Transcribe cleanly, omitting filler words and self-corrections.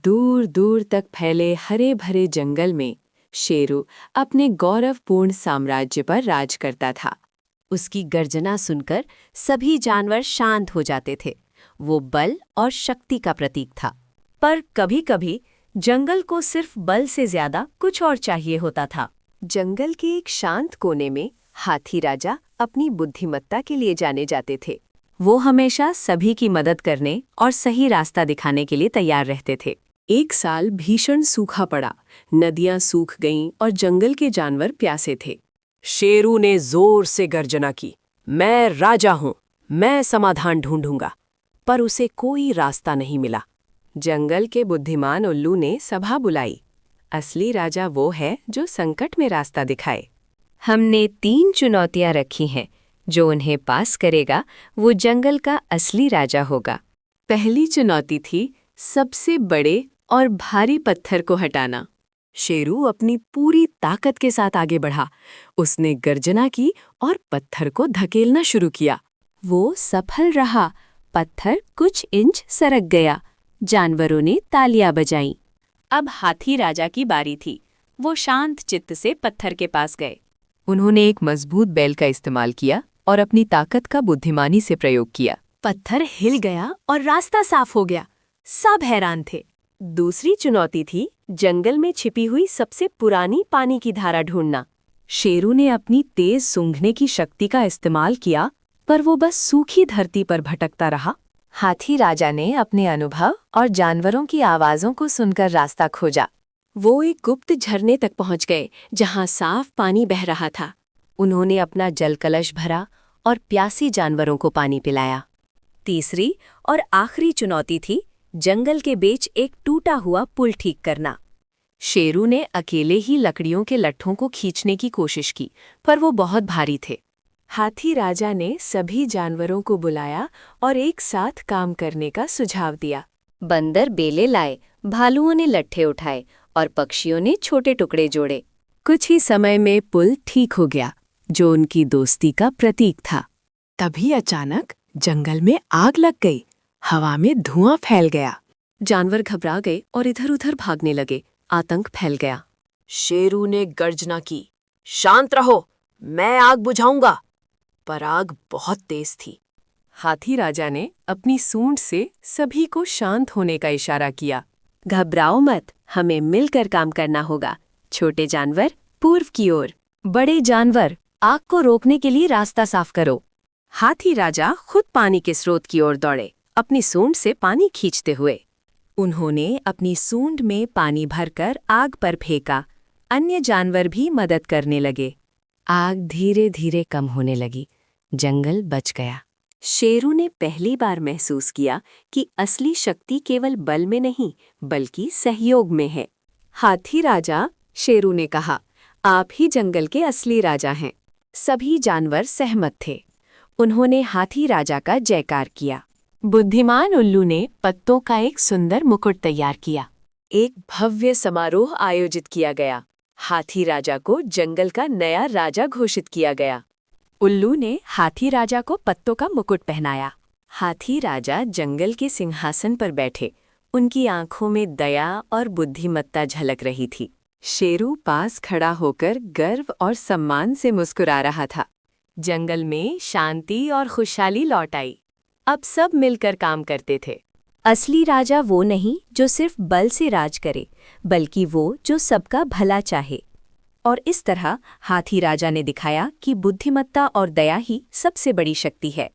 दूर दूर तक फैले हरे भरे जंगल में शेरू अपने गौरवपूर्ण साम्राज्य पर राज करता था। उसकी गर्जना सुनकर सभी जानवर शांत हो जाते थे। वो बल और शक्ति का प्रतीक था। पर कभी-कभी जंगल को सिर्फ बल से ज्यादा कुछ और चाहिए होता था। जंगल के एक शांत कोने में हाथी राजा अपनी बुद्धिमत्ता के लिए जाने जाते थे। वो हमेशा सभी की मदद करने और सही रास्ता दिखाने के लिए तैयार रहते थे। एक साल भीषण सूखा पड़ा, नदियां सूख गईं और जंगल के जानवर प्यासे थे। शेरू ने जोर से गर्जना की, मैं राजा हूं, मैं समाधान ढूंढूंगा। पर उसे कोई रास्ता नहीं मिला। जंगल के बुद्धिमान उल्लू ने सभा बुलाई। असली राजा वो है जो संकट में रास्ता दिखाए। हमने 3 चुनौतियां रखी हैं। जो उन्हें पास करेगा वो जंगल का असली राजा होगा। पहली चुनौती थी सबसे बड़े और भारी पत्थर को हटाना। शेरू अपनी पूरी ताकत के साथ आगे बढ़ा। उसने गर्जना की और पत्थर को धकेलना शुरू किया। वो सफल रहा। पत्थर कुछ इंच सरक गया। जानवरों ने तालियां बजाईं। अब हाथी राजा की बारी थी। वो शांत चित्त से पत्थर के पास गए। उन्होंने एक मजबूत बैल का इस्तेमाल किया और अपनी ताकत का बुद्धिमानी से प्रयोग किया। पत्थर हिल गया और रास्ता साफ हो गया। सब हैरान थे। दूसरी चुनौती थी जंगल में छिपी हुई सबसे पुरानी पानी की धारा ढूंढना। शेरू ने अपनी तेज सूंघने की शक्ति का इस्तेमाल किया, पर वो बस सूखी धरती पर भटकता रहा। हाथी राजा ने अपने अनुभव और जानवरों की आवाज़ों को सुनकर रास्ता खोजा। वो एक गुप्त झरने तक पहुंच गए जहां साफ पानी बह रहा था। उन्होंने अपना जल कलश भरा और प्यासी जानवरों को पानी पिलाया। तीसरी और आखिरी चुनौती थी जंगल के बीच एक टूटा हुआ पुल ठीक करना। शेरू ने अकेले ही लकड़ियों के लट्ठों को खींचने की कोशिश की, पर वो बहुत भारी थे। हाथी राजा ने सभी जानवरों को बुलाया और एक साथ काम करने का सुझाव दिया। बंदर बेले लाए, भालुओं ने लट्ठे उठाए और पक्षियों ने छोटे टुकड़े जोड़े। कुछ ही समय में पुल ठीक हो गया, जो उनकी दोस्ती का प्रतीक था। तभी अचानक जंगल में आग लग गई। हवा में धुआं फैल गया। जानवर घबरा गए और इधर-उधर भागने लगे। आतंक फैल गया। शेरू ने गर्जना की, शांत रहो, मैं आग बुझाऊंगा। पर आग बहुत तेज थी। हाथी राजा ने अपनी सूंड से सभी को शांत होने का इशारा किया। घबराओ मत, हमें मिलकर काम करना होगा। छोटे जानवर पूर्व की ओर, बड़े जानवर आग को रोकने के लिए रास्ता साफ करो। हाथी राजा खुद पानी के स्रोत की ओर दौड़े, अपनी सूंड से पानी खींचते हुए। उन्होंने अपनी सूंड में पानी भरकर आग पर फेंका। अन्य जानवर भी मदद करने लगे। आग धीरे धीरे कम होने लगी। जंगल बच गया। शेरू ने पहली बार महसूस किया कि असली शक्ति केवल बल में नहीं, बल्कि सहयोग में है। हाथी राजा, शेरू ने कहा, आप ही जंगल के असली राजा हैं। सभी जानवर सहमत थे। उन्होंने हाथी राजा का जयकार किया। बुद्धिमान उल्लू ने पत्तों का एक सुंदर मुकुट तैयार किया। एक भव्य समारोह आयोजित किया गया। हाथी राजा को जंगल का नया राजा घोषित किया गया। उल्लू ने हाथी राजा को पत्तों का मुकुट पहनाया। हाथी राजा जंगल के सिंहासन पर बैठे। उनकी आंखों में दया और बुद्धिमत्ता झलक रही थी। शेरू पास खड़ा होकर गर्व और सम्मान से मुस्कुरा रहा था। जंगल में शांति और खुशहाली लौट आई। अब सब मिलकर काम करते थे। असली राजा वो नहीं जो सिर्फ बल से राज करे, बल्कि वो जो सबका भला चाहे। और इस तरह हाथी राजा ने दिखाया कि बुद्धिमत्ता और दया ही सबसे बड़ी शक्ति है।